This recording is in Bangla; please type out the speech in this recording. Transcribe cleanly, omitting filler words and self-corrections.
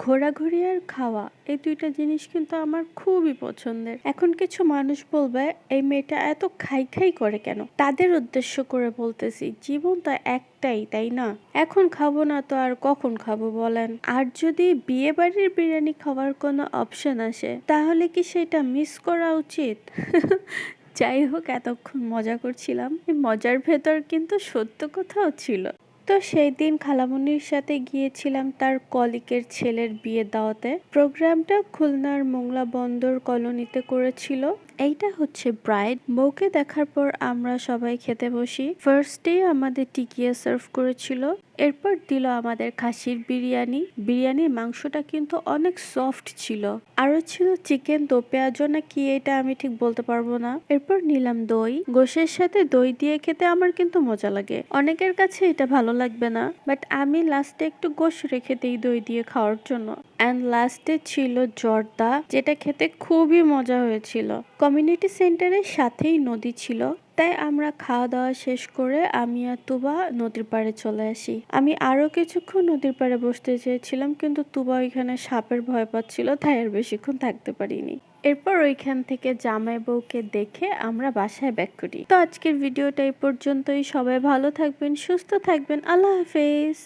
ঘোরাঘুরি আর খাওয়া এই দুইটা জিনিস কিন্তু আমার খুবই পছন্দের। এখন কিছু মানুষ বলবে এই মেয়েটা এত খাই খাই করে কেন? তাদের উদ্দেশ্য করে বলতেছি, জীবন তো একটাই, তাই না? এখন খাবো না তো আর কখন খাবো বলেন? আর যদি বিয়ে বাড়ির বিরিয়ানি খাওয়ার কোনো অপশন আসে তাহলে কি সেটা মিস করা উচিত? যাই হোক, এতক্ষণ মজা করছিলাম, এই মজার ভেতর কিন্তু সত্য কথাও ছিল। তো সেই দিন খালামণির সাথে গিয়েছিলাম তার কলিগের ছেলের বিয়ে দাওয়াতে। প্রোগ্রামটা খুলনার মোংলা বন্দর কলোনিতে করেছিল। এইটা হচ্ছে ব্রাইড। বউকে দেখার পর আমরা সবাই খেতে বসি। ফার্স্টে আমাদের টিকিয়া সার্ভ করেছিল, এরপর দিল আমাদের খাসির বিরিয়ানি। বিরিয়ানির মাংসটা কিন্তু অনেক সফট ছিল। আরো ছিল চিকেন দো পেঁয়াজু না কি, এটা আমি ঠিক বলতে পারবো না। এরপর নিলাম দই। গোশের সাথে দই দিয়ে খেতে আমার কিন্তু মজা লাগে। অনেকের কাছে এটা ভালো লাগবে না, বাট আমি লাস্টে একটু গোশ রেখে দিই দই দিয়ে খাওয়ার জন্য। অ্যান্ড লাস্টে ছিল জর্দা, যেটা খেতে খুবই মজা হয়েছিল। কমিউনিটি সেন্টারের সাথেই নদী ছিল, তাই আমরা খাওয়া দাওয়া শেষ করে আমি আর তুবা নদীর পাড়ে চলে আসি। আমি আরো কিছুক্ষণ নদীর পাড়ে বসতে চেয়েছিলাম, কিন্তু তুবা ওইখানে সাপের ভয় পাচ্ছিল, তাই আর বেশিক্ষণ থাকতে পারিনি। এরপর ওইখান থেকে জামাই বউকে দেখে আমরা বাসায় ব্যাক করি। তো আজকের ভিডিওটা এই পর্যন্তই। সবাই ভালো থাকবেন, সুস্থ থাকবেন। আল্লাহ হাফেজ।